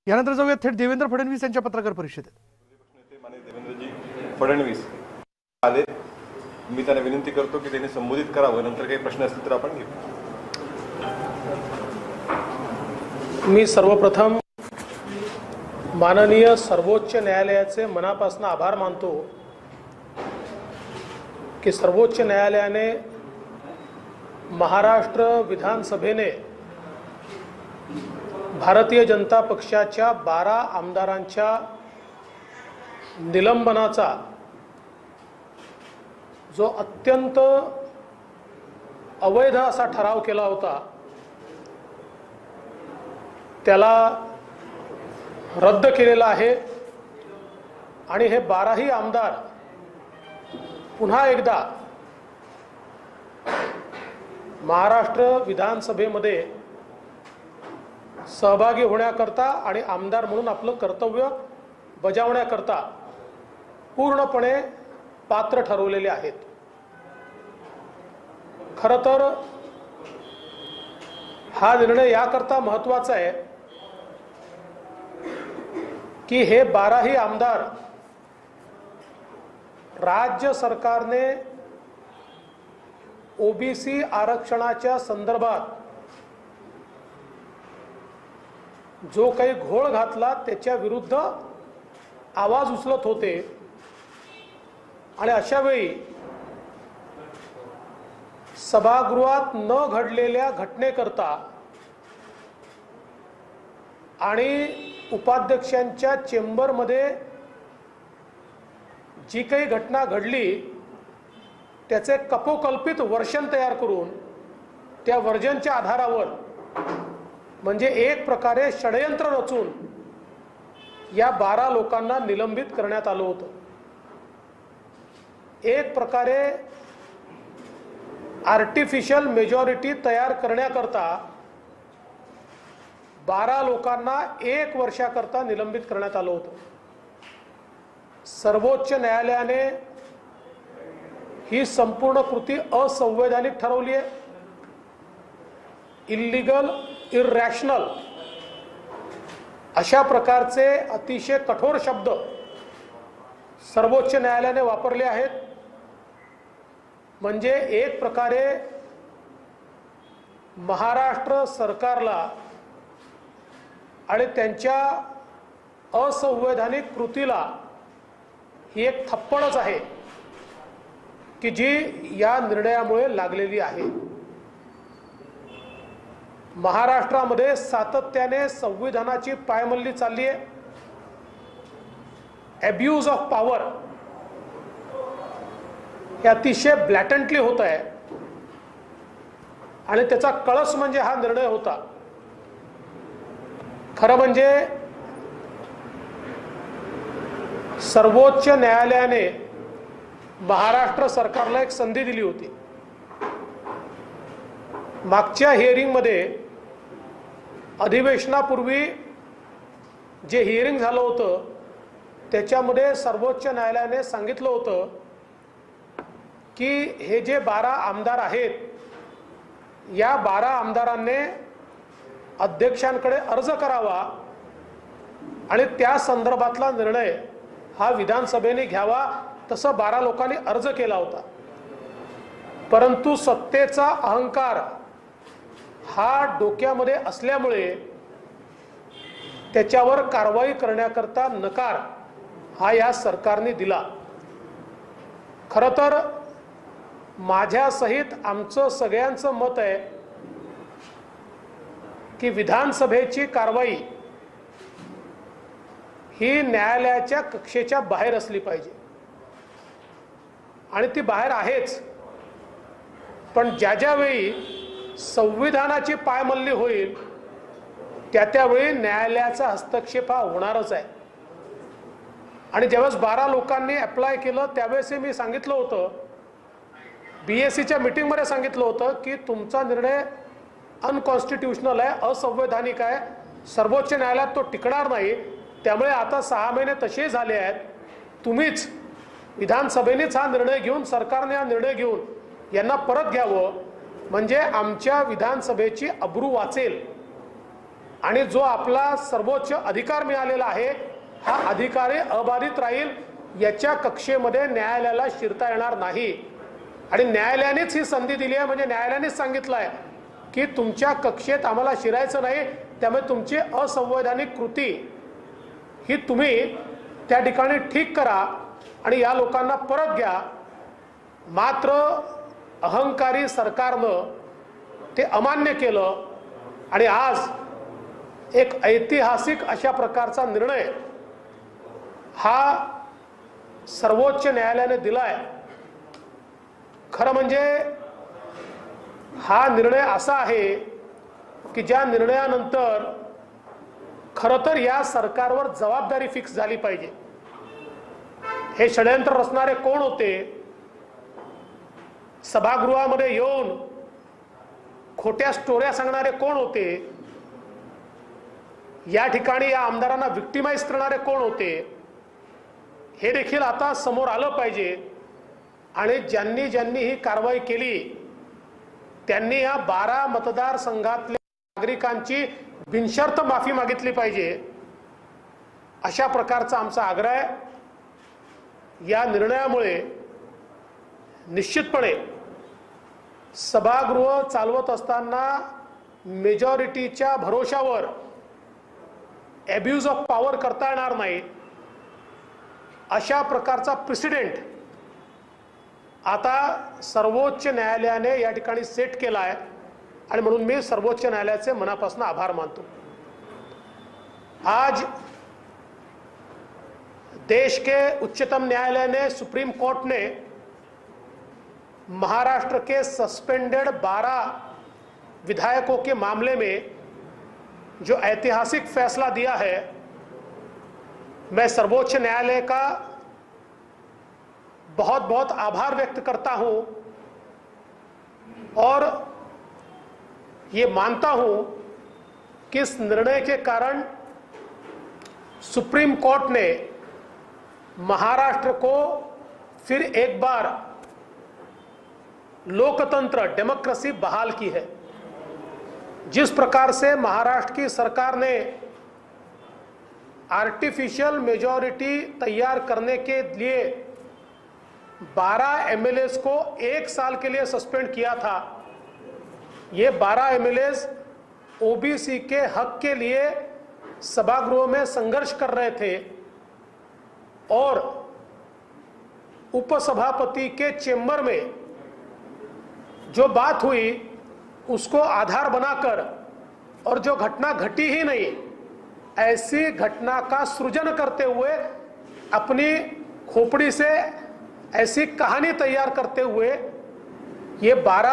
यानंतर जाऊया थेट देवेंद्र फडणवीस यांच्या पत्रकार परिषदेत। देवेंद्रजी फडणवीस आले, मी त्यांना विनंती करतो की त्यांनी संबोधित करावं, नंतर काही प्रश्न असतील तर आपण घेऊ। मी सर्वप्रथम माननीय सर्वोच्च न्यायालयाचे मनापासून आभार मानतो की सर्वोच्च न्यायालयाने महाराष्ट्र विधानसभेने भारतीय जनता पक्षाच्या 12 आमदारांच्या निलंबनाचा जो अत्यंत अवैध असा ठराव केला होता त्याला रद्द केलेला आहे आणि हे 12ही आमदार पुन्हा एकदा महाराष्ट्र विधानसभेमध्ये सहभागी होण्याकरता आणि आमदार म्हणून आपलं कर्तव्य बजावण्याकरता पूर्णपणे पात्र ठरवलेले आहेत। खरं तर हा निर्णय याकरता महत्त्वाचा आहे की हे 12ही आमदार राज्य सरकारने ओबीसी आरक्षणाच्या संदर्भात जो काही घोळ घातला त्याच्या विरुद्ध आवाज उचलत होते आणि अशा वेळी सभागृहात न घडलेल्या घटनेकरता आणि उपाध्यक्षांच्या चेंबरमध्ये जी काही घटना घडली त्याचे कपोकल्पित वर्जन तयार करून त्या वर्जनच्या आधारावर म्हणजे एक प्रकारे षडयंत्र रचून या 12 लोकांना निलंबित करण्यात आलं होतं। एक प्रकारे आर्टिफिशियल मेजॉरिटी तयार करण्याकरता 12 लोकांना 1 वर्षाकरता निलंबित करण्यात आलं होतं। सर्वोच्च न्यायालयाने ही संपूर्ण कृती असंवैधानिक ठरवली आहे, इल्लीगल, इरॅशनल अशा प्रकारचे अतिशय कठोर शब्द सर्वोच्च न्यायालयाने वापरले आहेत। म्हणजे एक प्रकारे महाराष्ट्र सरकारला आणि त्यांच्या असंवैधानिक कृतीला ही एक थप्पडच आहे की जी या निर्णयामुळे लागलेली आहे। महाराष्ट्रामध्ये सातत्याने संविधानाची पायमल्ली चालली आहे, अब्यूज ऑफ पॉवर हे अतिशय ब्लॅटंटली होत आहे आणि त्याचा कळस म्हणजे हा निर्णय होता। खरं म्हणजे सर्वोच्च न्यायालयाने महाराष्ट्र सरकारला एक संधी दिली होती। मागच्या हिअरिंगमध्ये अधिवेशनापूर्वी जे हिअरिंग झालं होतं त्याच्यामध्ये सर्वोच्च न्यायालयाने सांगितलं होतं की हे जे 12 आमदार आहेत या 12 आमदारांनी अध्यक्षांकडे अर्ज करावा आणि त्या संदर्भातला निर्णय हा विधानसभेने घ्यावा, तसं 12 लोकांनी अर्ज केला होता। परंतु सत्तेचा अहंकार हा डोक्यामध्ये असल्यामुळे त्याच्यावर कारवाई करण्याकरता नकार हा या सरकारने दिला। खरं तर माझ्यासहित आमचं सगळ्यांचं मत आहे की विधानसभेची कारवाई ही न्यायालयाच्या कक्षेच्या बाहेर असली पाहिजे आणि ती बाहेर आहेच। पण ज्या ज्यावेळी संविधानाची पायमल्ली होईल त्यावेळी न्यायालयाचा हस्तक्षेप हा होणारच आहे। आणि ज्यावेळेस 12 लोकांनी अप्लाय केलं त्यावेळेस मी सांगितलं होतं, बीएससीच्या मीटिंगमध्ये सांगितलं होतं की तुमचा निर्णय अनकॉन्स्टिट्यूशनल आहे, असंवैधानिक आहे, सर्वोच्च न्यायालयात तो टिकणार नाही, त्यामुळे आता 6 महिने तसे झाले आहेत, तुम्हीच विधानसभेनेच हा निर्णय घेऊन सरकारने हा निर्णय घेऊन यांना परत घ्यावं म्हणजे आमच्या विधानसभेची अब्रू वाचेल आणि जो आपला सर्वोच्च अधिकार मिळालेला आहे हा अधिकारी अबाधित राहील, याच्या कक्षेमध्ये न्यायालयाला शिरता येणार नाही। आणि न्यायालयानेच ही संधी दिली आहे, म्हणजे न्यायालयानेच सांगितलं आहे की तुमच्या कक्षेत आम्हाला शिरायचं नाही, त्यामुळे तुमची असंवैधानिक कृती ही तुम्ही त्या ठिकाणी ठीक करा आणि या लोकांना परत घ्या। मात्र अहंकारी सरकारनं ते अमान्य केलं आणि आज एक ऐतिहासिक अशा प्रकारचा निर्णय हा सर्वोच्च न्यायालयाने दिलाय। खरं म्हणजे हा निर्णय असा आहे की ज्या निर्णयानंतर खरं तर या सरकारवर जबाबदारी फिक्स झाली पाहिजे। हे षडयंत्र रचणारे कोण होते, सभागृहामध्ये येऊन खोट्या स्टोऱ्या सांगणारे कोण होते, या ठिकाणी या आमदारांना विक्टिमाइज करणारे कोण होते, हे देखील आता समोर आलं पाहिजे। आणि ज्यांनी ज्यांनी ही कारवाई केली त्यांनी या 12 मतदारसंघातल्या नागरिकांची बिनशर्त माफी मागितली पाहिजे, अशा प्रकारचा आमचा आग्रह आहे। या निर्णयामुळे निश्चितपणे सभागृह चालवत असताना मेजॉरिटीच्या भरोशावर ॲब्यूज ऑफ पॉवर करता येणार नाही, अशा प्रकारचा प्रेसिडेंट आता सर्वोच्च न्यायालयाने या ठिकाणी सेट केला आहे। आणि म्हणून मी सर्वोच्च न्यायालयाचे मनापासून आभार मानतो। आज देश के उच्चतम न्यायालय ने, सुप्रीम कोर्ट ने महाराष्ट्र के सस्पेंडेड 12 विधायकों के मामले में जो ऐतिहासिक फैसला दिया है, मैं सर्वोच्च न्यायालय का बहुत बहुत आभार व्यक्त करता हूं और ये मानता हूं कि इस निर्णय के कारण सुप्रीम कोर्ट ने महाराष्ट्र को फिर एक बार लोकतंत्र, डेमोक्रेसी बहाल की है। जिस प्रकार से महाराष्ट्र की सरकार ने आर्टिफिशियल मेजॉरिटी तैयार करने के लिए 12 एमएलएस को 1 साल के लिए सस्पेंड किया था, ये 12 एमएलएस ओबीसी के हक के लिए सभागृह में संघर्ष कर रहे थे और उपसभापति के चेंबर में जो बात हुई उसको आधार बनाकर, और जो घटना घटी ही नहीं ऐसी घटना का सृजन करते हुए अपनी खोपड़ी से ऐसी कहानी तैयार करते हुए ये 12